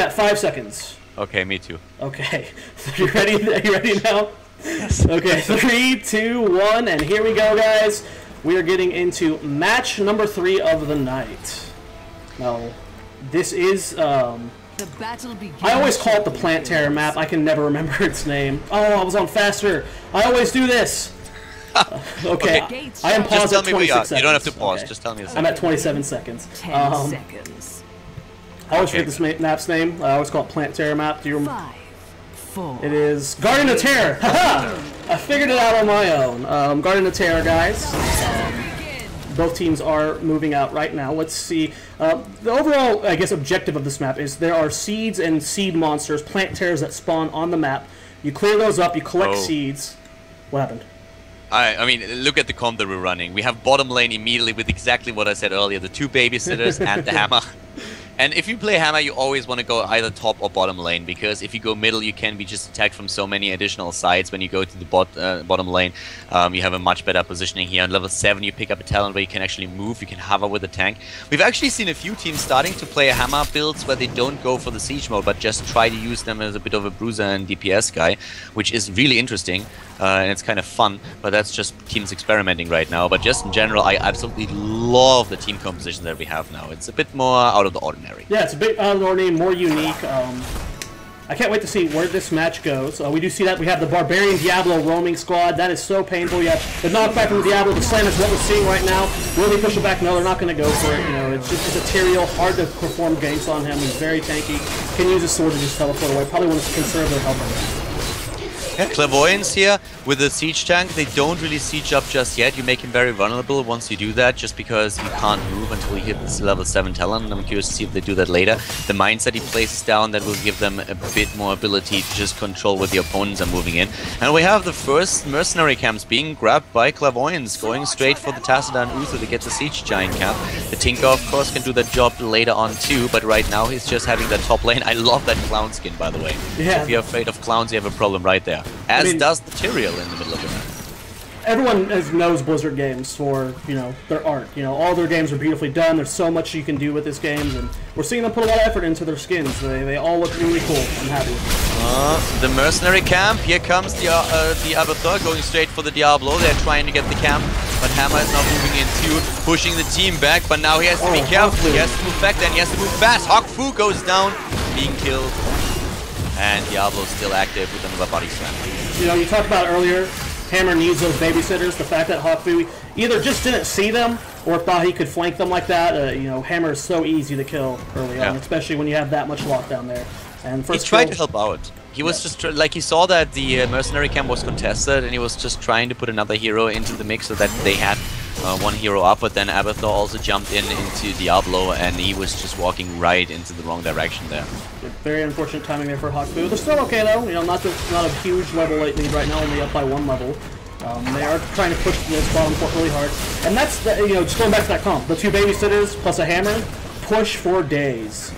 at 5 seconds. Okay, me too. Okay. So you ready? Are you ready now? Yes. Okay, 3, 2, 1, and here we go, guys. We are getting into match number 3 of the night. Now, this is, the battle begins. I always call it the Plant Terror map. I can never remember its name. Oh, I was on faster. I always do this. Okay, I am paused at 26 seconds. You don't have to pause. Okay. Just tell me the I'm second. at 27 seconds. 10 seconds. I always forget this map's name. I always call it Plant Terror map. Do you remember? 5, 4. It is Guardian of Terror. Haha! I figured it out on my own. Guardian of Terror, guys. Both teams are moving out right now. Let's see. The overall, I guess, objective of this map is there are seeds and seed monsters, plant terrors that spawn on the map. You clear those up. You collect seeds. What happened? I mean, look at the comp that we're running. We have bottom lane immediately with exactly what I said earlier, the 2 babysitters and the hammer. And if you play hammer, you always want to go either top or bottom lane, because if you go middle, you can be just attacked from so many additional sides. When you go to the bottom lane, you have a much better positioning here. On level 7, you pick up a talent where you can actually move, you can hover with the tank. We've actually seen a few teams starting to play hammer builds where they don't go for the siege mode, but just try to use them as a bit of a bruiser and DPS guy, which is really interesting. And it's kind of fun, but that's just teams experimenting right now. But just in general, I absolutely love the team composition that we have now. It's a bit more out of the ordinary. Yeah, it's a bit out of the ordinary, more unique. I can't wait to see where this match goes. We do see that we have the Barbarian Diablo roaming squad. That is so painful. You have the knockback from Diablo. The slam is what we're seeing right now. Will they push it back? No, they're not going to go for it. You know, it's just a Tyrael. Hard to perform ganks on him. He's very tanky. Can use his sword to just teleport away. Probably want to conserve their health. Yeah, Clairvoyance here with the siege tank. They don't really siege up just yet. You make him very vulnerable once you do that, just because he can't move until he hits level 7 talent. I'm curious to see if they do that later. The mines that he places down, that will give them a bit more ability to just control what the opponents are moving in. And we have the first mercenary camps being grabbed by Clairvoyance, going straight for the Tassadar and Uther to get the siege giant camp. The Tinker, of course, can do that job later on too, but right now he's just having that top lane. I love that clown skin, by the way. Yeah. If you're afraid of clowns, you have a problem right there. As does the Tyrael in the middle of the map. Everyone knows Blizzard games for, you know, their art. You know, all their games are beautifully done. There's so much you can do with these games, and we're seeing them put a lot of effort into their skins. They all look really cool. I'm happy. The mercenary camp. Here comes the Avatar going straight for the Diablo. They're trying to get the camp, but Hammer is now moving in too, pushing the team back. But now he has to be careful. He has to move back. Then he has to move fast. Hawk Fu goes down, being killed. And Diablo's still active with another body slam. You know, you talked about earlier, Hammer needs those babysitters. The fact that Hawk Fu either just didn't see them or thought he could flank them like that. You know, Hammer is so easy to kill early on, especially when you have that much lockdown there. And he tried to help out. He was just like, he saw that the mercenary camp was contested, and he was just trying to put another hero into the mix so that they had one hero up. But then Abathur also jumped into Diablo, and he was just walking right into the wrong direction there. Very unfortunate timing there for Hawk Fu. They're still okay though. You know, not a huge level 8 lead right now, only up by 1 level. They are trying to push this bottom court really hard, and that's you know, just going back to that comp. The 2 babysitters plus a hammer, push for days.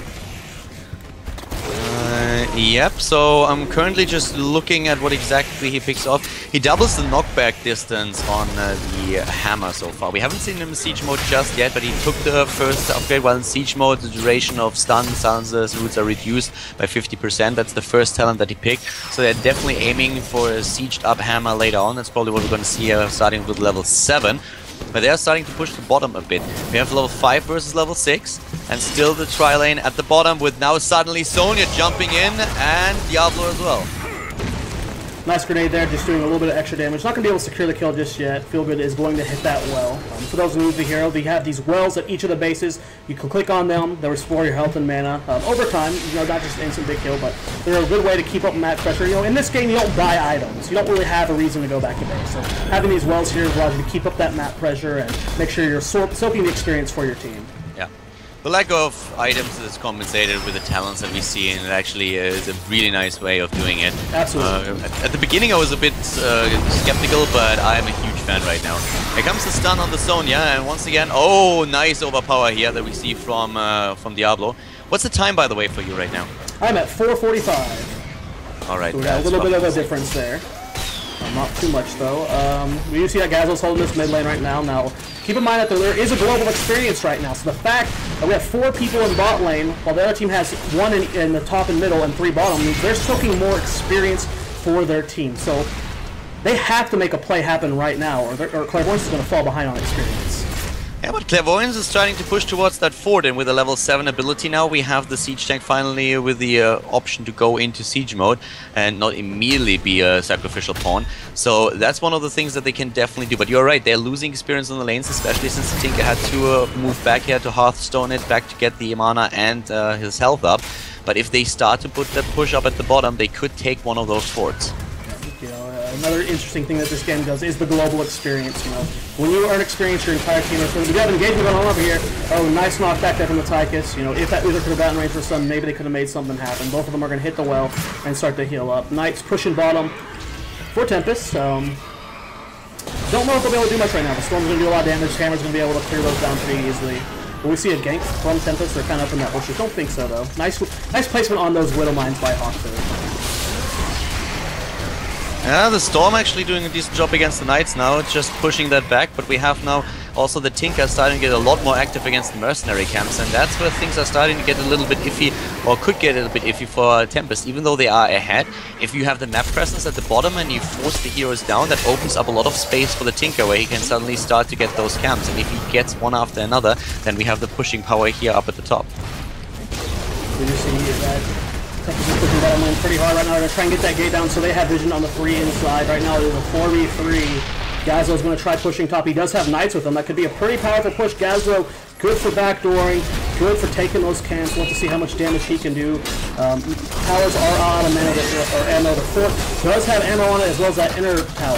Yep, so I'm currently just looking at what exactly he picks off. He doubles the knockback distance on the hammer so far. We haven't seen him in siege mode just yet, but he took the first upgrade while in siege mode. The duration of stuns, silencers, roots are reduced by 50%. That's the first talent that he picked. So they're definitely aiming for a sieged up hammer later on. That's probably what we're going to see here, starting with level 7. But they are starting to push the bottom a bit. We have level 5 versus level 6, and still the tri-lane at the bottom, with now suddenly Sonya jumping in, and Diablo as well. Nice grenade there, just doing a little bit of extra damage. Not going to be able to secure the kill just yet. Feelgood is going to hit that well. For those who move the hero, they have these wells at each of the bases. You can click on them. They restore your health and mana. Over time, you know, not just instant big kill, but they're a good way to keep up map pressure. You know, in this game, you don't buy items. You don't really have a reason to go back to base. So having these wells here allows you to keep up that map pressure and make sure you're soaking the experience for your team. Yeah. The lack of items is compensated with the talents that we see, and it actually is a really nice way of doing it. Absolutely. At the beginning I was a bit skeptical, but I'm a huge fan right now. Here comes the stun on the Sonya, and once again, oh, nice overpower here that we see from Diablo. What's the time, by the way, for you right now? I'm at 4:45. All right. So we got a little bit of a difference there. Not too much though. We do see that Gazlo's holding this mid lane right now. Now, keep in mind that there is a global experience right now. So the fact that we have 4 people in bot lane, while the other team has 1 in the top and middle and 3 bottom, means they're soaking more experience for their team. So they have to make a play happen right now, or Clairvoyant is going to fall behind on experience. Yeah, but Clairvoyant is starting to push towards that fort, and with a level 7 ability now, we have the siege tank finally with the option to go into siege mode and not immediately be a sacrificial pawn. So that's one of the things that they can definitely do. But you're right, they're losing experience on the lanes, especially since the Tinker had to move back here to Hearthstone it, back to get the mana and his health up. But if they start to put that push up at the bottom, they could take one of those forts. You know, another interesting thing that this game does is the global experience. You know, when you earn experience, your entire team. So we got an engagement going on over here. Oh, nice knockback there from the Tychus. You know, if that Wither could have gotten range for some, maybe they could have made something happen. Both of them are going to hit the well and start to heal up. Knight's pushing bottom for Tempest. Don't know if they'll be able to do much right now. The Storm's going to do a lot of damage. Hammer's going to be able to clear those down pretty easily. Will we see a gank from Tempest? They're kind of up in that bushes. Don't think so though. Nice placement on those Widow Mines by Hawk there. Yeah, the Storm actually doing a decent job against the Knights now, just pushing that back, but we have now also the Tinker starting to get a lot more active against the mercenary camps, and that's where things are starting to get a little bit iffy, or could get a little bit iffy for Tempest, even though they are ahead. If you have the map presence at the bottom and you force the heroes down, that opens up a lot of space for the Tinker, where he can suddenly start to get those camps, and if he gets one after another, then we have the pushing power here up at the top. We just see that Tempest is pushing bottom lane pretty hard right now. They're trying to get that gate down, so they have vision on the 3 inside. Right now it is a 4v3. Gazlo's going to try pushing top. He does have Knights with him. That could be a pretty powerful push. Gazlo, good for backdooring, good for taking those camps. We'll have to see how much damage he can do. Towers are out of mana or ammo. The fort does have ammo on it as well as that inner tower.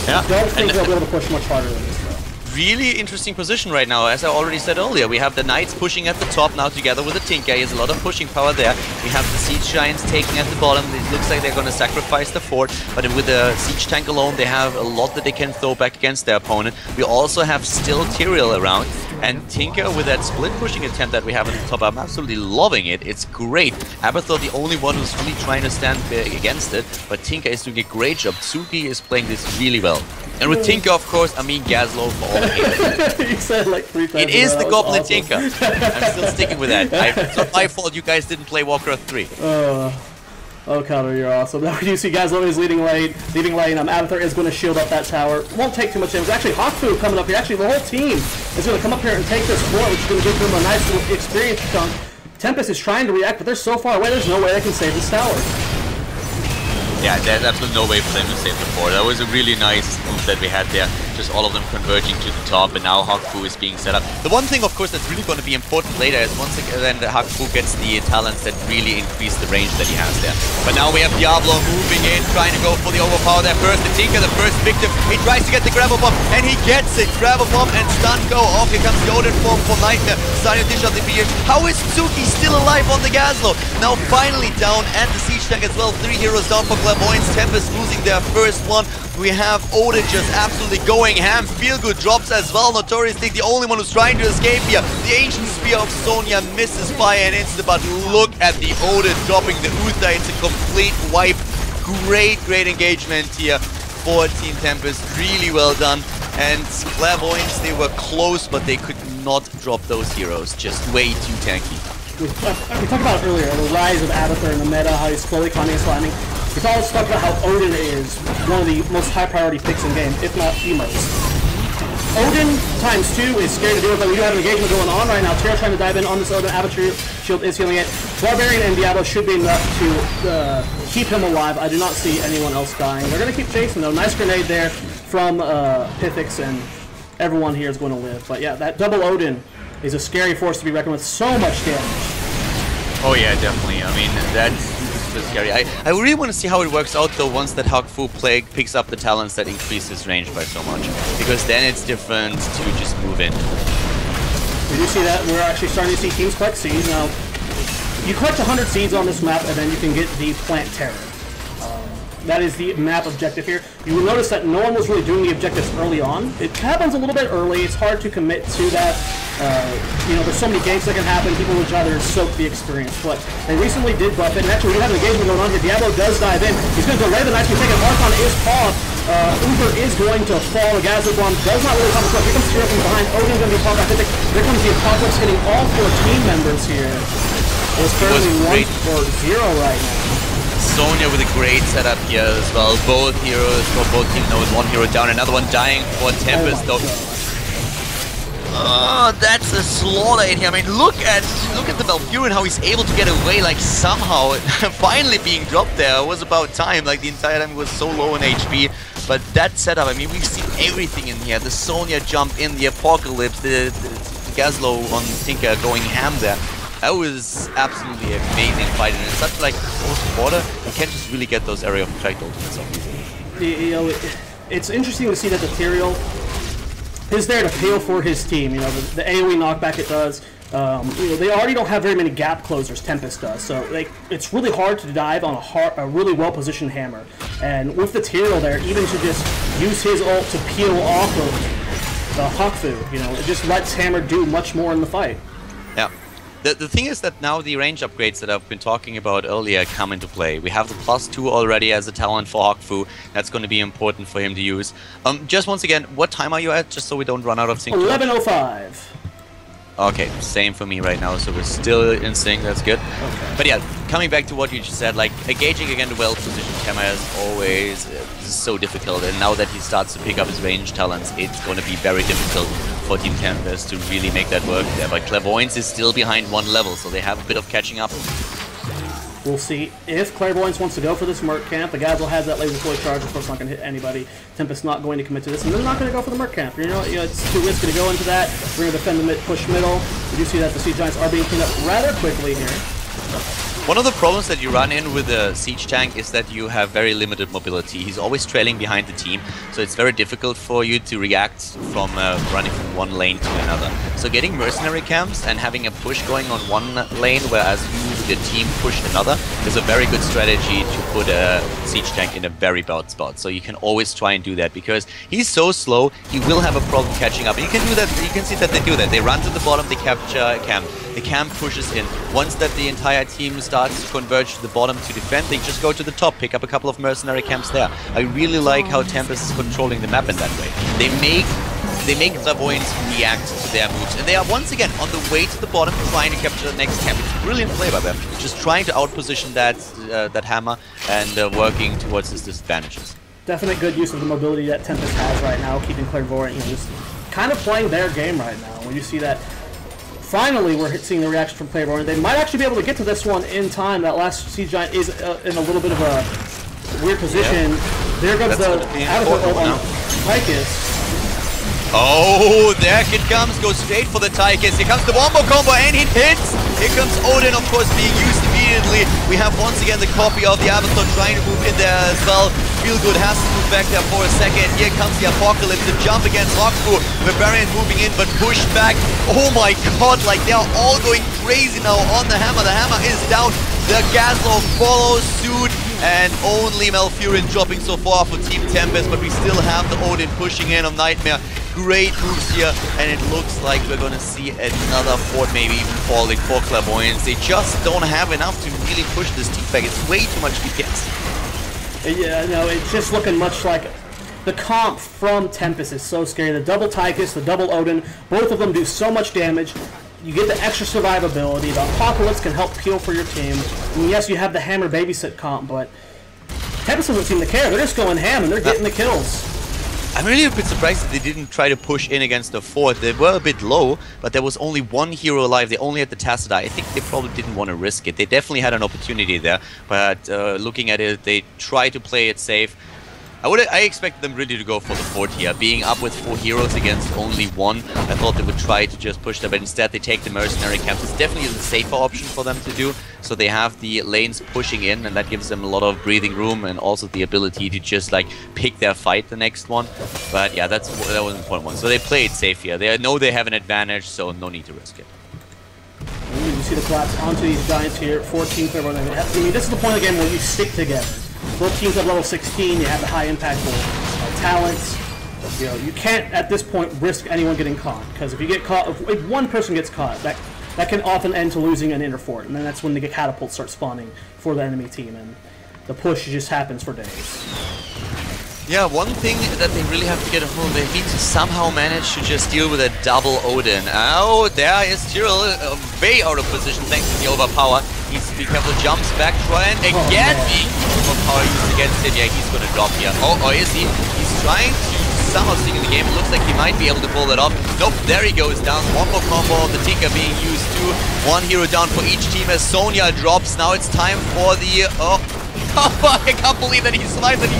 Yeah. I don't think they'll be able to push much harder than this. Really interesting position right now. As I already said earlier, we have the Knights pushing at the top now together with the Tinker. He has a lot of pushing power there. We have the Siege Giants taking at the bottom. It looks like they're going to sacrifice the fort, but with the Siege Tank alone, they have a lot that they can throw back against their opponent. We also have still Tyrael around, and Tinker with that split pushing attempt that we have at the top, I'm absolutely loving it. It's great. Abathur, the only one who's really trying to stand against it, but Tinker is doing a great job. Tsuki is playing this really well. And with Tinker, of course, I mean Gazlo for all the haters. You said like 3 times. It is the Goblin awesome. Tinker. I'm still sticking with that. It's not my fault you guys didn't play Warcraft 3. Oh, Connor, you're awesome. Now you see Gazlo is leading lane. Abathur is going to shield up that tower. Won't take too much damage. Actually, Hawkfu coming up here. Actually, the whole team is going to come up here and take this fort, which is going to give them a nice little experience chunk. Tempest is trying to react, but they're so far away, there's no way they can save this tower. Yeah, there's absolutely no way for them to save the fort. That was a really nice move that we had there. Just all of them converging to the top, and now Hawkfu is being set up. The one thing, of course, that's really going to be important later is once again Hawkfu gets the talents that really increase the range that he has there. But now we have Diablo moving in, trying to go for the overpower there first. The Tinker, the first victim, he tries to get the Grabber Bomb, and he gets it. Grabber Bomb and stun go off. Here comes the Odin form for Nightmare, starting to dish out the beard. How is Tsuki still alive on the Gazlo? Now finally down, and the Siege Tank as well. 3 heroes down for Clairvoyant. Tempest losing their first one. We have Odin just absolutely going ham. Feelgood drops as well. Notorious Dick, the only one who's trying to escape here. The Ancient Spear of Sonya misses by an instant, but look at the Odin dropping the Uther. It's a complete wipe. Great engagement here for Team Tempest. Really well done. And Clairvoyants, they were close, but they could not drop those heroes. Just way too tanky. We talked about it earlier, the rise of Abathur in the meta, how he's slowly climbing and slamming. We've always talked about how Odin is one of the most high priority picks in game, if not the most. Odin ×2 is scary to deal with, but we do have an engagement going on right now. Terra trying to dive in on this Odin. Abathur shield is healing it. Barbarian and Diablo should be enough to keep him alive. I do not see anyone else dying. They're going to keep chasing though. Nice grenade there from Pythix, and everyone here is going to live. But yeah, that double Odin is a scary force to be reckoned with. So much damage. Oh yeah, definitely. I mean, that's super scary. I really want to see how it works out though once that Hawkfu Plague picks up the talents that increase his range by so much. Because then it's different to just move in. We do see that. We're actually starting to see teams collect seeds. Now, you collect 100 seeds on this map and then you can get the Plant Terror. That is the map objective here. You will notice that no one was really doing the objectives early on. It happens a little bit early. It's hard to commit to that. You know, there's so many games that can happen. People would rather soak the experience. But they recently did buff it. And actually, we have an engagement going on here. Diablo does dive in. He's going to delay the nice mistake. Archon is caught. Uber is going to fall. The Gazelle bomb does not really come across. Here comes Tiro from behind. Odin's going to be caught. I think there comes the Apocalypse hitting all 4 team members here. It's currently 1-0 right now. Sonya with a great setup here as well. Both heroes, for both teams now with 1 hero down, another one dying for Tempest though. That's a slaughter in here. I mean, look at the Malfurion, how he's able to get away, like somehow finally being dropped there. It was about time, like the entire time he was so low in HP. But that setup, I mean, we've seen everything in here. The Sonya jump in, the Apocalypse, the Gazlo on Tinker going ham there. That was absolutely amazing fight, and in such like close quarter, you can't just really get those area of effect ultimates so easily. You know, it's interesting to see that the Tyrael is there to pay for his team. You know, the AoE knockback it does. You know, they already don't have very many gap closers. Tempest does, so it's really hard to dive on a really well-positioned hammer. And with the Tyrael there, even to just use his ult to peel off of the Hakfu, you know, it just lets Hammer do much more in the fight. Yeah. The thing is that now the range upgrades that I've been talking about earlier come into play. We have the +2 already as a talent for Hakfu. That's going to be important for him to use. Just once again, what time are you at, just so we don't run out of sync? 11:05. Okay, same for me right now, so we're still in sync, that's good. Okay. But yeah, coming back to what you just said, like, engaging against a well-positioned Hammer is always so difficult, and now that he starts to pick up his range talents, it's going to be very difficult for Team Tempest to really make that work there. But Clairvoyant is still behind 1 level, so they have a bit of catching up. We'll see if Clairvoyance wants to go for this Merc Camp. The Gazelle has that laser fully charged, of course not going to hit anybody. Tempest not going to commit to this, and they're not going to go for the Merc Camp. You know, it's too risky to go into that. We're going to defend the mid, push middle. We do see that the Siege Giants are being cleaned up rather quickly here. One of the problems that you run in with a Siege Tank is that you have very limited mobility. He's always trailing behind the team, so it's very difficult for you to react from running from one lane to another. So getting mercenary camps and having a push going on one lane, whereas you, the team, push another, is a very good strategy to put a Siege Tank in a very bad spot. So you can always try and do that, because he's so slow, he will have a problem catching up. And you can do that, you can see that they do that. They run to the bottom, they capture a camp. The camp pushes in. Once that the entire team starts to converge to the bottom to defend, they just go to the top, pick up a couple of mercenary camps there. I really like how Tempest is controlling the map in that way. They make Clairvoyants react to their moves, and they are once again on the way to the bottom trying to capture the next camp. It's brilliant play by them, just trying to outposition that Hammer and working towards his disadvantages. Definite good use of the mobility that Tempest has right now, keeping Clairvoyant, you know, just kind of playing their game right now. When you see that, finally we're seeing the reaction from Clairvoyant. They might actually be able to get to this one in time. That last Siege Giant is in a little bit of a weird position. Yep. There goes the out of the ult on Tychus. Oh, there it comes, goes straight for the Tychus. Here comes the wombo combo, and it hits! Here comes Odin, of course, being used immediately. We have once again the copy of the Avatar trying to move in there as well. Feelgood has to move back there for a second. Here comes the Apocalypse, the jump against Hakfu. Barbarian moving in, but pushed back. Oh my god, like they are all going crazy now on the Hammer. The Hammer is down. The Gazlo follows suit, and only Malfurion dropping so far for Team Tempest, but we still have the Odin pushing in on Nightmare. Great moves here, and it looks like we're gonna see another fort maybe even falling for Clairvoyance. They just don't have enough to really push this team back. It's way too much DPS. Yeah, no, it's just looking much like the comp from Tempest is so scary. The double Tychus, the double Odin, both of them do so much damage. You get the extra survivability. The Apocalypse can help peel for your team. And yes, you have the Hammer babysit comp, but Tempest doesn't seem to care. They're just going ham and they're getting the kills. I'm really a bit surprised that they didn't try to push in against the fort. They were a bit low, but there was only one hero alive. They only had the Tacita. I think they probably didn't want to risk it. They definitely had an opportunity there, but looking at it, they tried to play it safe. I expected them really to go for the fort here. Being up with 4 heroes against only 1, I thought they would try to just push them, but instead they take the mercenary camps. It's definitely the safer option for them to do. So they have the lanes pushing in, and that gives them a lot of breathing room and also the ability to just like pick their fight the next one. But yeah, that was an important one. So they play it safe here. They know they have an advantage, so no need to risk it. You see the collapse onto these Giants here. 14 Clairvoyant. I mean, this is the point of the game where you stick together. Both teams have level 16. You have the high impactful talents. You know, you can't at this point risk anyone getting caught, because if you get caught, if one person gets caught, that can often end to losing an inner fort, and then that's when the catapults start spawning for the enemy team, and the push just happens for days. Yeah, one thing that they really have to get a hold of, they need to somehow manage to just deal with a double Odin. Oh, there is Tyrell way out of position thanks to the overpower. Needs to be careful, jumps back, trying again being overpowered used against it. Yeah, he's gonna drop here. Oh, or is he? He's trying to somehow stick in the game. It looks like he might be able to pull that off. Nope, there he goes down. One more combo, the Tinker being used too. One hero down for each team as Sonya drops. Now it's time for the... I can't believe that he survived. Did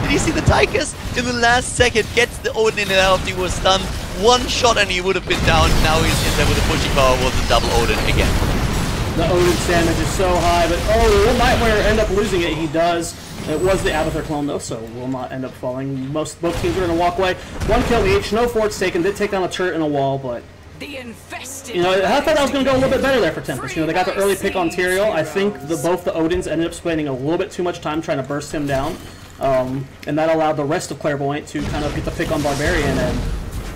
you see the Tychus? In the last second, gets the Odin in and out. He was stunned. One shot and he would have been down. Now he's in there with a pushing power with the double Odin again. The Odin's damage is so high, but will Nightmare end up losing it? He does. It was the Abathur clone though, so will not end up falling. Both teams are going to walk away. One kill each, no forts taken. Did take down a turret and a wall, but you know, I thought that was going to go a little bit better there for Tempest. You know, they got the early pick on Tyrael. I think both the Odins ended up spending a little bit too much time trying to burst him down, and that allowed the rest of Clairvoyant to kind of get the pick on Barbarian and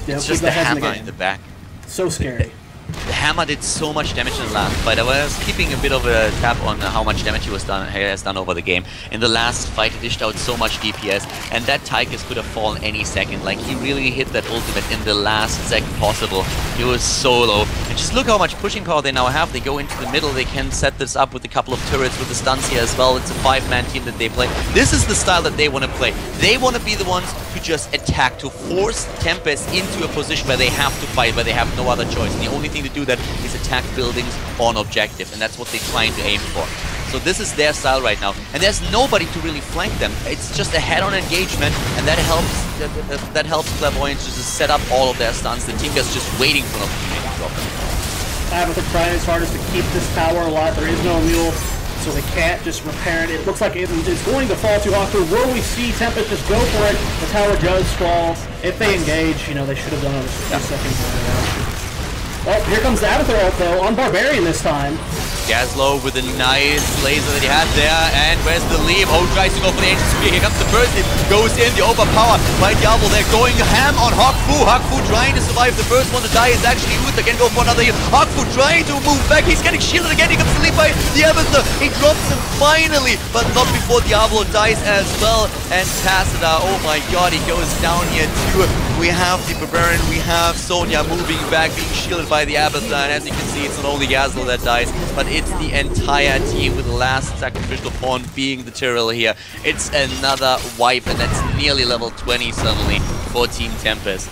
it's keep just the the heads in hammer the game. in the back. So scary. The hammer did so much damage in the last fight. I was keeping a bit of a tab on how much damage he has done over the game. In the last fight, he dished out so much DPS, and that Tychus could have fallen any second. Like, he really hit that ultimate in the last second possible. He was so low. And just look how much pushing power they now have. They go into the middle. They can set this up with a couple of turrets with the stuns here as well. It's a 5-man team that they play. This is the style that they want to play. They want to be the ones who just attack, to force Tempest into a position where they have to fight, where they have no other choice. And the only thing to do that is attack buildings on objective, and that's what they're trying to aim for. So this is their style right now, and there's nobody to really flank them. It's just a head-on engagement, and that helps Clairvoyant to just set up all of their stuns. The Tinker's just waiting for an opportunity to drop them. Abathur trying his hardest to keep this tower alive. There is no mule, so they can't just repair it. It looks like it is going to fall to Haku. Will we see Tempest just go for it? The tower does fall. If they engage, you know, they should have done it a few seconds. Oh, here comes the Abathur ult though, on Barbarian this time. Gaslow with a nice laser that he had there, and where's the leave? Oh, tries to go for the ancient spear. Here comes the first hit, goes in, the overpower by Diablo. They're going ham on Haku. Haku trying to survive. The first one to die is actually Uther. Can go for another hit. Haku trying to move back. He's getting shielded again. He comes to leave by the Abathur. He drops him finally, but not before Diablo dies as well. And Tassadar, oh my god, he goes down here too. We have the Barbarian, we have Sonya moving back, being shielded by the Abathur, and as you can see, it's not only Gaslow that dies, but it's the entire team, with the last sacrificial pawn being the Tyrell here. It's another wipe, and that's nearly level 20 suddenly for Team Tempest.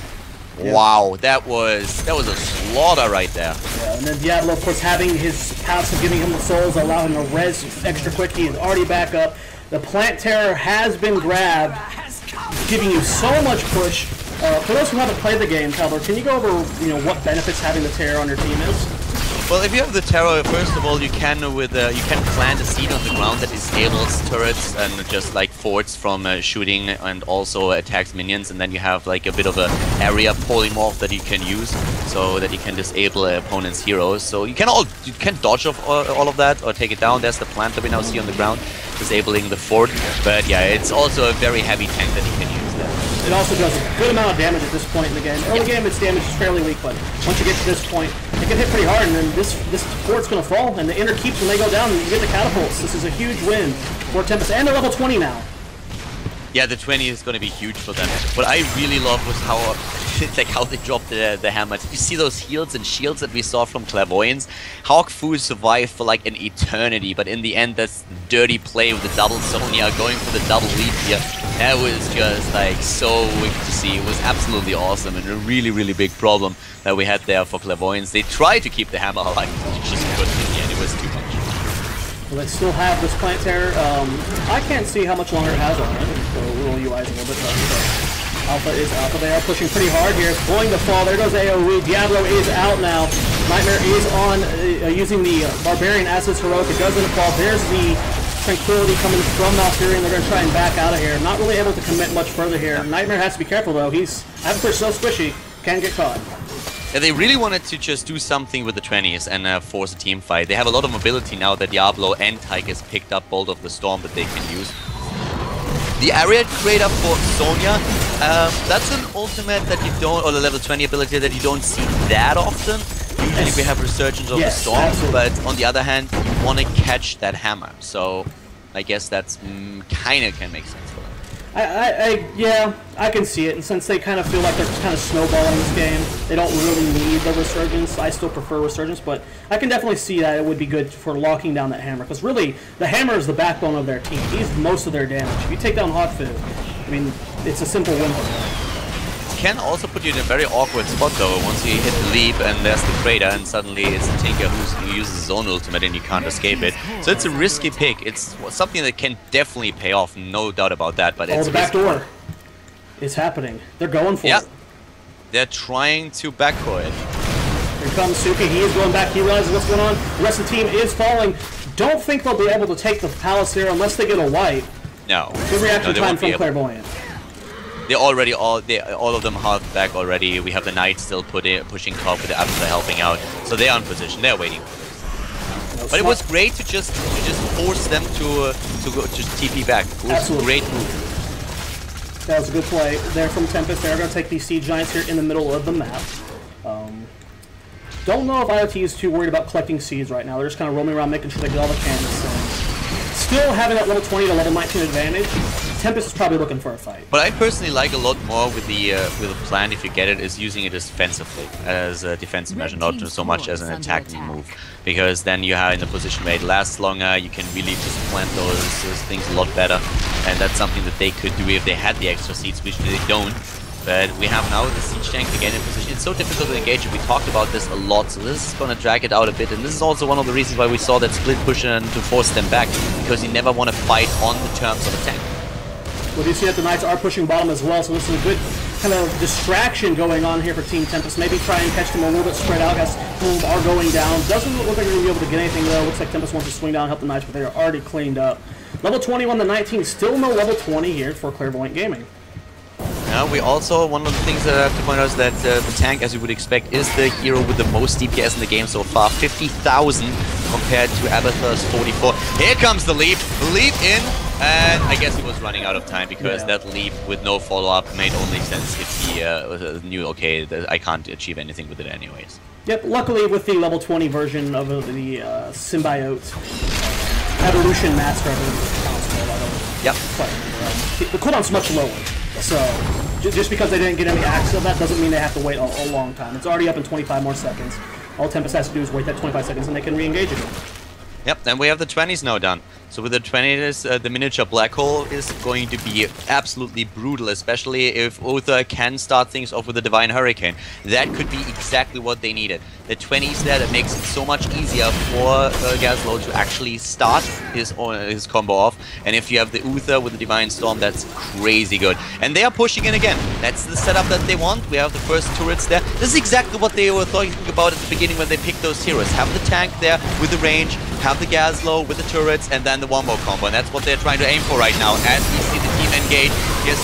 Yeah. Wow, that was a slaughter right there. Yeah, and then Diablo, of course, having his passive, giving him the souls, allowing him to res extra quick. He is already back up. The Plant Terror has been grabbed, giving you so much push. For those who haven't played the game, Calvor, can you go over what benefits having the Terror on your team is? Well, if you have the Terror, first of all, you can plant a seed on the ground that disables turrets and just like forts from shooting, and also attacks minions, and then you have like a bit of a area polymorph that you can use so that you can disable opponent's heroes. So you can dodge off all of that or take it down. There's the plant that we now see on the ground, disabling the fort. But yeah, it's also a very heavy tank that you can use there. It also does a good amount of damage at this point in the game. Early game, its damage is fairly weak, but once you get to this point, it can hit pretty hard, and then this fort's going to fall, and the inner keeps when they go down, and you get the catapults. This is a huge win for Tempest, and they're level 20 now. Yeah, the 20 is going to be huge for them. What I really love was how they dropped the hammer. Did you see those heals and shields that we saw from Clairvoyance? Hawk Fu survived for like an eternity, but in the end, that's dirty play with the double Sonya going for the double lead here. That was just like so wicked to see. It was absolutely awesome, and a really, really big problem that we had there for Clairvoyance. They tried to keep the hammer alive, but just couldn't in the end. It was too much. Well, they still have this Plant Terror. I can't see how much longer it has on it. So we'll UI's a little bit better. Alpha is Alpha. They are pushing pretty hard here. It's going to fall. There goes AoE. Diablo is out now. Nightmare is on using the Barbarian as his heroic. It doesn't fall. There's the Tranquility coming from Valkyrie, and they're going to try and back out of here. Not really able to commit much further here. Nightmare has to be careful though. Abathur's so squishy, can get caught. Yeah, they really wanted to just do something with the 20s and force a team fight. They have a lot of mobility now that Diablo and Tychus picked up Bolt of the Storm that they can use. The area creator for Sonya, that's an ultimate that you don't, or the level 20 ability that you don't see that often. Usually we have Resurgence of the Storm, absolutely. but on the other hand, you want to catch that hammer. So I guess that's kind of can make sense for them. Yeah, I can see it, and since they kind of feel like they're kind of snowballing this game, they don't really need the Resurgence. I still prefer Resurgence, but I can definitely see that it would be good for locking down that hammer, because really, the hammer is the backbone of their team. He's most of their damage. If you take down Hawkfu, I mean, it's a simple win for them. Can also put you in a very awkward spot though, once you hit the leap and there's the crater and suddenly it's the Tinker who uses his own ultimate and you can't escape it. So it's a risky pick. It's something that can definitely pay off, no doubt about that, but it's the back door. It's happening. They're going for it. They're trying to backcore it. Here comes Suki. He is going back. He realizes what's going on. The rest of the team is falling. Don't think they'll be able to take the palace here unless they get a wipe. No. Good reaction time from Clairvoyant. They're already all of them half back already. We have the Knight still pushing top with the Avatar helping out, so they're on position. They're waiting for this. But it was great to just force them to TP back. It was a great move. That was a good play there from Tempest. They're going to take these Siege Giants here in the middle of the map. Don't know if IoT is too worried about collecting seeds right now. They're just kind of roaming around making sure they get all the cannons. Still having that level 20 to level 19 advantage. Tempest is probably looking for a fight. But I personally like a lot more with the plan, if you get it, is using it as defensively, as a defensive measure, not so much as an attacking move. Because then you are in a position where it lasts longer, you can really just plant those things a lot better. And that's something that they could do if they had the extra seeds, which they don't. But we have now the Siege Tank again in position. It's so difficult to engage it. We talked about this a lot, so this is going to drag it out a bit. And this is also one of the reasons why we saw that split push and to force them back, because you never want to fight on the terms of a tank. Well, you see that the Knights are pushing bottom as well, so this is a good kind of distraction going on here for Team Tempest. Maybe try and catch them a little bit spread out as Wolves are going down. Doesn't look like they're going to be able to get anything though. Looks like Tempest wants to swing down and help the Knights, but they are already cleaned up. Level 21 to 19, still no level 20 here for Clairvoyant Gaming. We also, one of the things that I have to point out is that the tank, as you would expect, is the hero with the most DPS in the game so far. 50,000 compared to Abathar's 44. Here comes the leap in, and I guess he was running out of time because that leap with no follow-up made only sense if he knew, okay, I can't achieve anything with it anyways. Yep, luckily with the level 20 version of the Symbiote Evolution Master, Yep. The cooldown's much lower. So, just because they didn't get any access of that doesn't mean they have to wait a long time. It's already up in 25 more seconds. All Tempest has to do is wait that 25 seconds and they can re-engage again. Yep, and we have the 20s now done. So with the 20s, the miniature black hole is going to be absolutely brutal, especially if Uther can start things off with a Divine Hurricane. That could be exactly what they needed. The 20s there, that makes it so much easier for Gazlo to actually start his combo off. And if you have the Uther with the Divine Storm, that's crazy good. And they are pushing in again. That's the setup that they want. We have the first turrets there. This is exactly what they were thinking about at the beginning when they picked those heroes. Have the tank there with the range, have the Gazlo with the turrets, and then the wombo combo, and that's what they're trying to aim for right now. As we see the team engage, here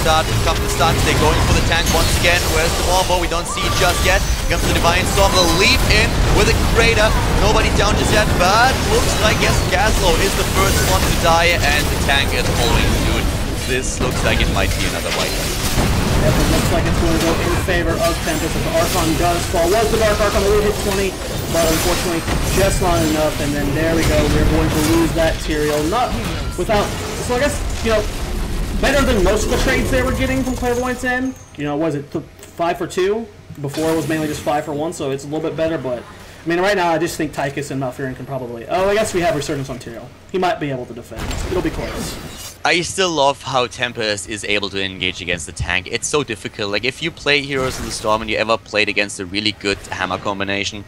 comes the stun, they're going for the tank once again. Where's the wombo? We don't see it just yet. Here comes the Divine Storm, the leap in with a crater. Nobody down just yet, but looks like, yes, Gazlo is the first one to die, and the tank is following suit. This looks like it might be another white. Yep, it looks like it's going to go in favor of Tempest as the Archon does fall. Was the Dark Archon, only hit 20, but unfortunately just not enough, and then there we go, we're going to lose that Tyrael. Not without, so I guess, you know, better than most of the trades they were getting from Clairvoyant's end. You know, was it 5 for 2? Before it was mainly just 5 for 1, so it's a little bit better, but I mean, right now I just think Tychus and Malfurion can probably, I guess we have Resurgence on Tyrael. He might be able to defend. It'll be close. I still love how Tempest is able to engage against the tank. It's so difficult. Like, if you play Heroes in the Storm and you ever played against a really good hammer combination,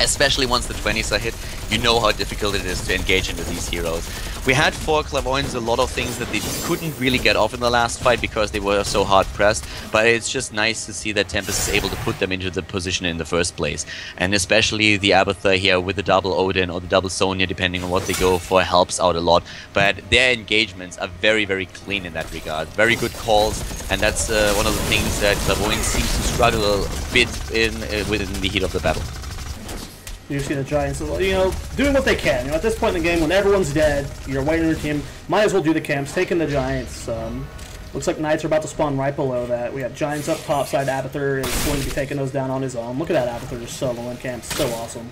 especially once the 20s are hit, you know how difficult it is to engage into these heroes. We had for Clairvoyants a lot of things that they couldn't really get off in the last fight because they were so hard pressed, but it's just nice to see that Tempest is able to put them into the position in the first place. And especially the Abathar here with the double Odin or the double Sonya, depending on what they go for, helps out a lot. But their engagements are very, very clean in that regard. Very good calls, and that's one of the things that Clairvoyant seems to struggle a bit in within the heat of the battle. You see the Giants, you know, doing what they can. You know, at this point in the game, when everyone's dead, you're waiting on your team. Might as well do the camps, taking the Giants. Looks like Knights are about to spawn right below that. We got Giants up top side. Abathur is going to be taking those down on his own. Look at that Abathur just soloing camps. So awesome.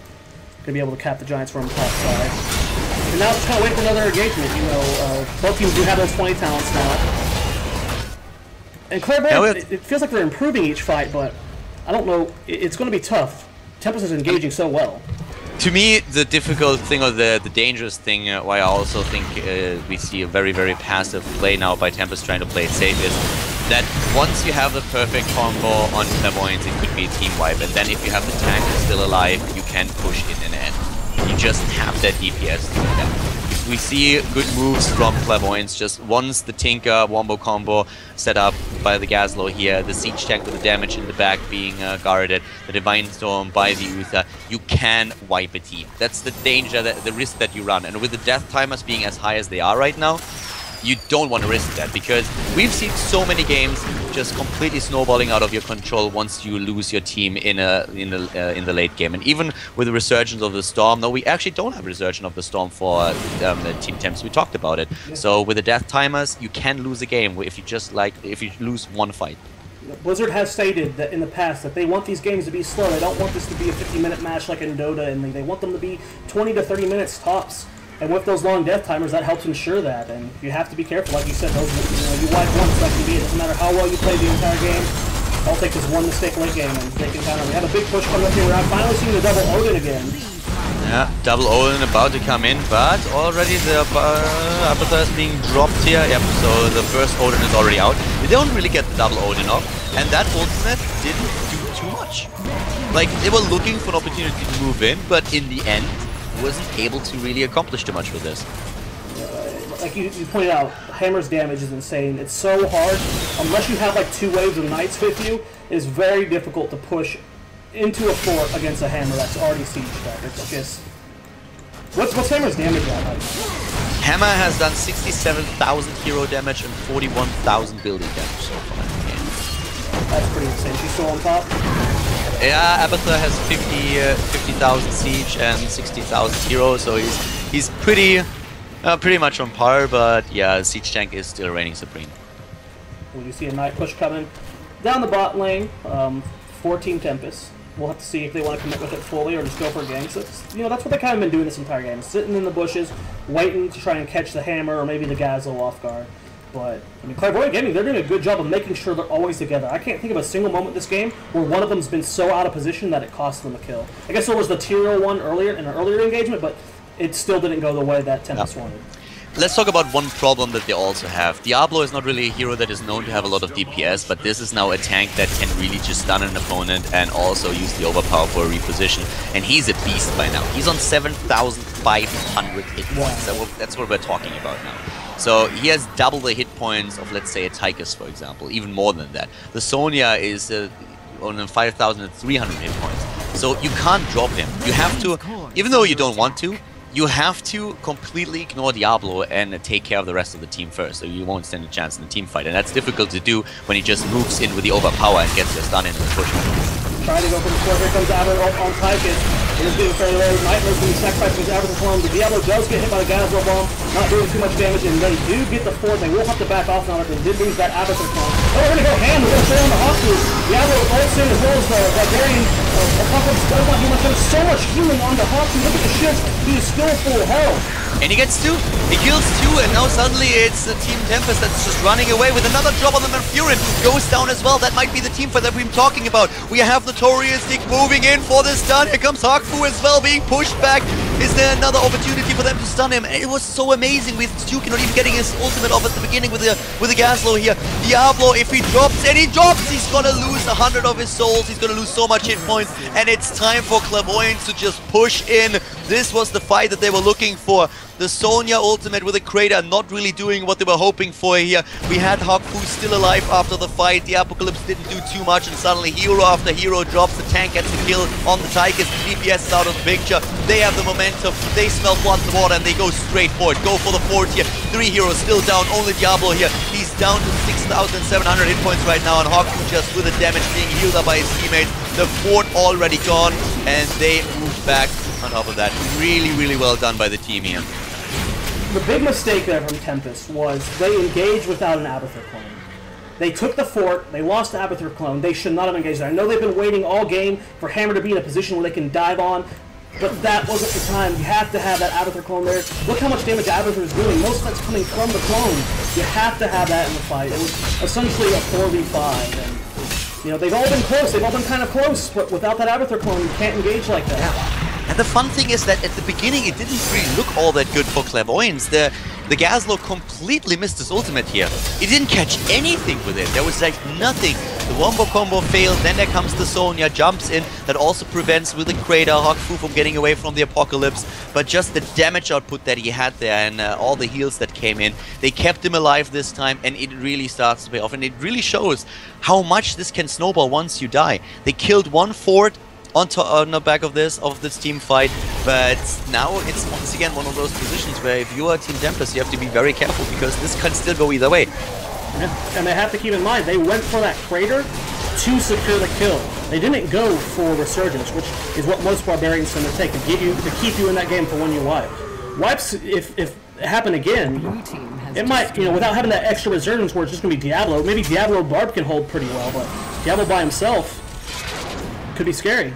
Gonna be able to cap the Giants from top side. And now just kind of wait for another engagement. You know, both teams do have those 20 talents now. And Clairvoyant, it feels like they're improving each fight, but I don't know. It's going to be tough. Tempest is engaging so well. To me, the difficult thing or the dangerous thing, why I also think we see a very, very passive play now by Tempest trying to play it safe is that once you have the perfect combo on Clairvoyant, it could be a team wipe. And then if you have the tank still alive, you can push in and end. You just have that DPS to do that. We see good moves from Clairvoyance. Just once the Tinker wombo combo set up by the Gazlo here, the Siege Tank with the damage in the back being guarded, the Divine Storm by the Uther, you can wipe a team. That's the danger, the risk that you run. And with the death timers being as high as they are right now, you don't want to risk that, because we've seen so many games just completely snowballing out of your control once you lose your team in the late game. And even with the resurgence of the Storm, no, we actually don't have a resurgence of the Storm for Team Temps. We talked about it. Yeah. So with the death timers, you can lose a game if you lose one fight. Blizzard has stated that in the past that they want these games to be slow. They don't want this to be a 50-minute match like in Dota, and they want them to be 20 to 30 minutes tops. And with those long death timers, that helps ensure that. And you have to be careful, like you said. Those, you wipe once, that can be it. Doesn't matter how well you play the entire game. All it takes is one mistake late game, and they can counter. We have a big push coming up here. We're finally seeing the double Odin again. Yeah, double Odin about to come in, but already the Abathur is being dropped here. Yep, so the first Odin is already out. They don't really get the double Odin off, and that ultimate didn't do too much. Like, they were looking for an opportunity to move in, but in the end, wasn't able to really accomplish too much with this. Like you pointed out, Hammer's damage is insane. It's so hard, unless you have like 2 waves of Knights with you, it is very difficult to push into a fort against a Hammer that's already sieged up. It's just... What's Hammer's damage at? Hammer has done 67,000 hero damage and 41,000 building damage so far in the game. That's pretty insane. She's still on top? Yeah, Abathur has 50,000 siege and 60,000 hero, so he's pretty much on par. But yeah, Siege Tank is still reigning supreme. Well, you see a Knight push coming down the bot lane for Team Tempest. We'll have to see if they want to commit with it fully or just go for a gank. So that's what they kind of been doing this entire game, sitting in the bushes, waiting to try and catch the Hammer or maybe the Gazlo off guard. But, I mean, Clairvoyant Gaming, they're doing a good job of making sure they're always together. I can't think of a single moment this game where one of them's been so out of position that it cost them a kill. I guess there was the Tyrael one earlier in an earlier engagement, but it still didn't go the way that Tempest wanted. Let's talk about one problem that they also have. Diablo is not really a hero that is known to have a lot of DPS, but this is now a tank that can really just stun an opponent and also use the overpower for a reposition. And he's a beast by now. He's on 7,500 hit points. That's what we're talking about now. So he has double the hit points of, let's say, a Tychus, for example, even more than that. The Sonya is on 5,300 hit points. So you can't drop him. You have to, even though you don't want to, you have to completely ignore Diablo and take care of the rest of the team first, so you won't stand a chance in the team fight. And that's difficult to do when he just moves in with the overpower and gets your stun in and push. Trying to go for the score. Here comes Abathur on Tychus. It is being fairly low. Nightmare's being sacrificed against Abathur's clone. The Diablo does get hit by the Gazlo bomb, not doing too much damage, and they do get the fort. They will have to back off now. They did lose that Abathur clone. Oh, we're going to go ham. We're going to stay on the Hawk. Diablo ults in as well as the Bulgarian. Apocalypse does not do much. There's so much healing on the Hawk. Look at the shields. He is still full health. And he gets 2. He kills 2, and now suddenly it's Team Tempest that's just running away with another drop on the Merfurin. Goes down as well. That might be the team fight that we've been talking about. We have the Toriustic moving in for the stun. Here comes Hakfu as well, being pushed back. Is there another opportunity for them to stun him? And it was so amazing with Stuki not even getting his ultimate off at the beginning with the Gazlo here. Diablo, if he drops, and he drops, he's gonna lose 100 of his souls. He's gonna lose so much hit points, and it's time for Clairvoyant to just push in. This was the fight that they were looking for. The Sonya ultimate with a Crater not really doing what they were hoping for here. We had Hakfu still alive after the fight. The Apocalypse didn't do too much, and suddenly hero after hero drops. The tank gets the kill on the Tychus. The DPS is out of the picture. They have the momentum. They smell blood in the water, and they go straight for it. Go for the fort here. 3 heroes still down. Only Diablo here. He's down to 6,700 hit points right now, and Hakfu just with the damage being healed up by his teammates. The fort already gone, and they move back on top of that. Really, really well done by the team here. The big mistake there from Tempest was they engaged without an Abathur clone. They took the fort, they lost the Abathur clone, they should not have engaged there. I know they've been waiting all game for Hammer to be in a position where they can dive on, but that wasn't the time. You have to have that Abathur clone there. Look how much damage Abathur is doing. Most of that's coming from the clone. You have to have that in the fight. It was essentially a 4v5. And, you know, they've all been close. They've all been kind of close, but without that Abathur clone, you can't engage like that. Yeah. And the fun thing is that at the beginning, it didn't really look all that good for Clairvoyance. The Gazlo completely missed his ultimate here. He didn't catch anything with it. There was like nothing. The wombo combo failed, then there comes the Sonya, jumps in, that also prevents with the Crater Hawkfu from getting away from the Apocalypse, but just the damage output that he had there and all the heals that came in, they kept him alive this time, and it really starts to pay off, and it really shows how much this can snowball once you die. They killed one fort on the back of this team fight, but now it's once again one of those positions where if you are Team Tempest, you have to be very careful because this can still go either way. And they have to keep in mind, they went for that crater to secure the kill. They didn't go for Resurgence, which is what most Barbarians tend to take, to keep you in that game for when you wipe. Wipes, if it happened again, it might, you know, without having that extra Resurgence where it's just going to be Diablo, maybe Diablo Barb can hold pretty well, but Diablo by himself could be scary.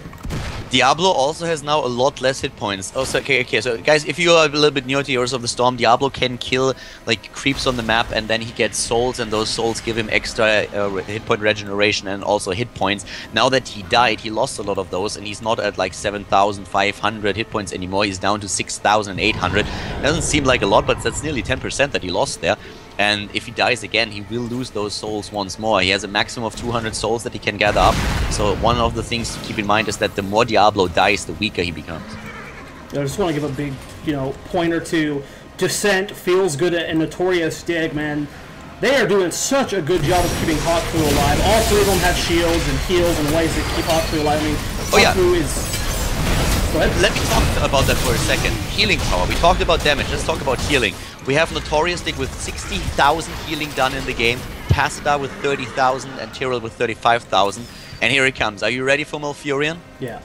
Diablo also has now a lot less hit points. Also, okay, so guys, if you are a little bit newer to Heroes of the Storm, Diablo can kill like creeps on the map, and then he gets souls, and those souls give him extra hit point regeneration and also hit points. Now that he died, he lost a lot of those, and he's not at like 7,500 hit points anymore. He's down to 6,800. Doesn't seem like a lot, but that's nearly 10% that he lost there. And if he dies again, he will lose those souls once more. He has a maximum of 200 souls that he can gather up. So one of the things to keep in mind is that the more Diablo dies, the weaker he becomes. I just want to give a big, you know, pointer to Descent, Feels Good, and Notorious Dig, man. They are doing such a good job of keeping Hawkfu alive. All three of them have shields and heals and ways to keep Hawkfu alive. I mean, Hawkfu is... Go ahead. Let me talk about that for a second. Healing power. We talked about damage. Let's talk about healing. We have Notorious Dig with 60,000 healing done in the game, Passadar with 30,000, and Tyrell with 35,000. And here it comes. Are you ready for Malfurion? Yeah.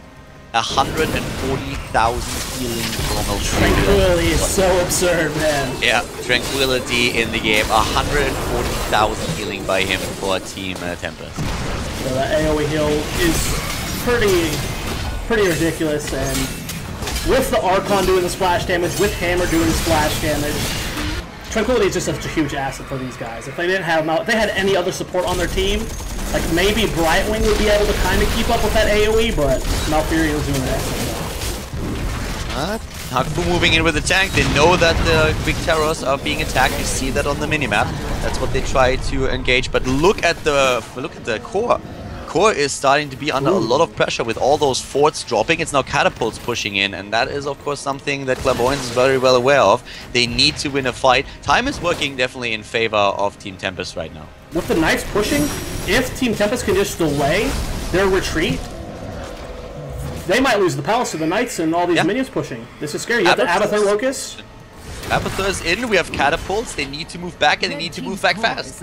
140,000 healing for Malfurion. Tranquility is so absurd, man. Yeah, Tranquility in the game. 140,000 healing by him for Team Tempest. So that AoE heal is pretty ridiculous, and with the Archon doing the splash damage, with Hammer doing splash damage, Tranquility is just such a huge asset for these guys. If they didn't have, if they had any other support on their team, like maybe Brightwing would be able to kind of keep up with that AoE, but Malfurion was doing that. Hawkfu moving in with the tank. They know that the Quick Terrors are being attacked. You see that on the minimap. That's what they try to engage. But look at the core. Core is starting to be under a lot of pressure with all those forts dropping. It's now catapults pushing in, and that is of course something that Clairvoyance is very well aware of. They need to win a fight. Time is working definitely in favor of Team Tempest right now. With the Knights pushing, if Team Tempest can just delay their retreat, they might lose the Palace to the Knights and all these minions pushing. This is scary. You have the Abathur Locust. Abathur is in, we have catapults, they need to move back, and they need to move back fast.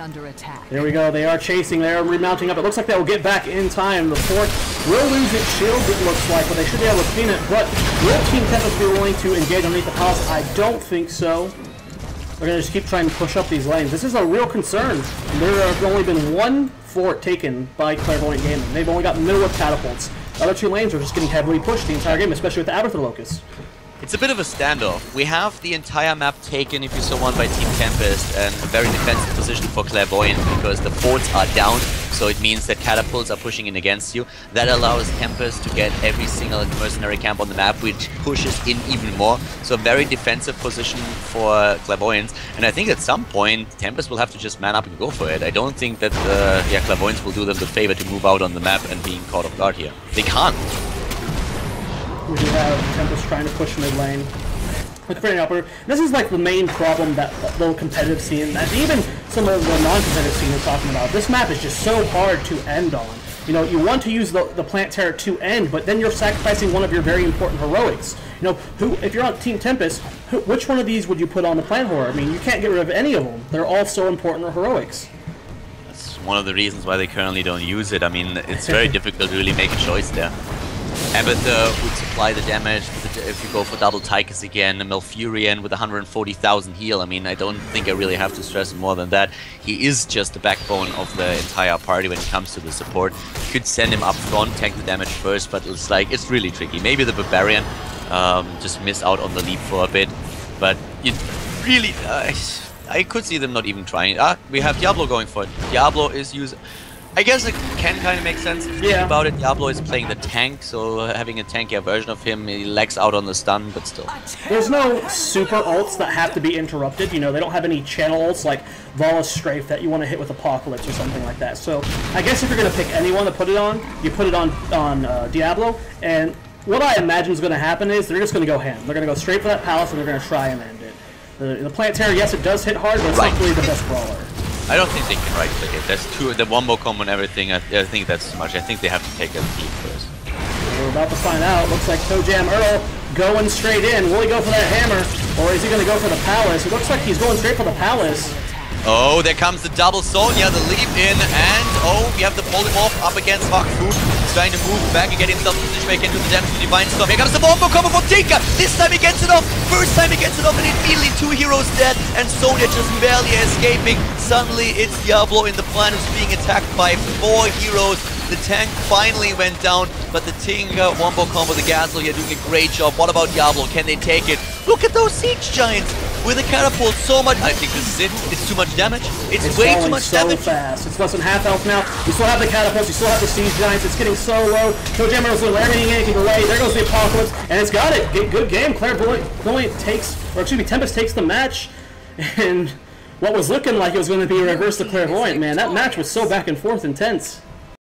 There we go, they are chasing, they are remounting up. It looks like they will get back in time. The fort will lose its shield, it looks like, but they should be able to clean it. But will Team Tempest be willing to engage underneath the palace? I don't think so. They're going to just keep trying to push up these lanes. This is a real concern. There have only been one fort taken by Clairvoyant Gaming. They've only got middle of catapults. The other two lanes are just getting heavily pushed the entire game, especially with the Abathur Locust. It's a bit of a standoff. We have the entire map taken, if you so want, by Team Tempest, and a very defensive position for Clairvoyant because the forts are down, so it means that catapults are pushing in against you. That allows Tempest to get every single mercenary camp on the map, which pushes in even more. So a very defensive position for Clairvoyant, and I think at some point Tempest will have to just man up and go for it. I don't think that Clairvoyant will do them the favor to move out on the map and being caught off guard here. They can't. We do have Tempest trying to push mid lane with Brandon Upper. This is like the main problem that the competitive scene, and even some of the non-competitive scene are talking about. This map is just so hard to end on. You know, you want to use the plant terror to end, but then you're sacrificing one of your very important heroics. You know, if you're on Team Tempest, which one of these would you put on the plant horror? I mean, you can't get rid of any of them. They're all so important heroics. That's one of the reasons why they currently don't use it. I mean, it's very difficult to really make a choice there. Abathur would supply the damage if you go for double Tychus again. Malfurion with 140,000 heal. I mean, I don't think I really have to stress more than that. He is just the backbone of the entire party when it comes to the support. You could send him up front, tank the damage first, but it's like, it's really tricky. Maybe the Barbarian just missed out on the leap for a bit, but it really, I could see them not even trying. We have Diablo going for it. Diablo is using... I guess it can kind of make sense if you think about it. Diablo is playing the tank, so having a tankier version of him, he lags out on the stun, but still. There's no super ults that have to be interrupted. You know, they don't have any channel ults like Vala's Strafe that you want to hit with Apocalypse or something like that. So I guess if you're going to pick anyone to put it on, you put it on Diablo. And what I imagine is going to happen is they're just going to go ham. They're going to go straight for that palace and they're going to try and end it. The Planetary, yes, it does hit hard, but it's not really the best brawler. I don't think they can right-click it. That's too... The wombo combo and everything, I think that's too much. I think they have to take a lead first. We're about to find out. Looks like Toe Jam Earl going straight in. Will he go for that hammer, or is he going to go for the palace? It looks like he's going straight for the palace. Oh, there comes the double Sonya, the leap in, and oh, we have the polymorph up against Haku. He's trying to move back and get himself positioned back into the damage to Divine Storm. Here comes the wombo combo from Tinker. This time he gets it off. First time he gets it off, and immediately 2 heroes dead, and Sonya just barely escaping. Suddenly, it's Diablo in the plan who's being attacked by 4 heroes. The tank finally went down, but the Tinker wombo combo, the Gasol here doing a great job. What about Diablo? Can they take it? Look at those siege giants with a catapult. So much. I think this is it. It's too much damage. It's way too much damage. Fast. It's less than half health now. You still have the catapults. You still have the siege giants. It's getting so low. Toe Jam Earl's laminating anything away. There goes the Apocalypse, and it's got it. Good game. Clairvoyant takes, or excuse me, Tempest takes the match, and what was looking like it was going to be a reverse to Clairvoyant, man. That match was so back and forth intense.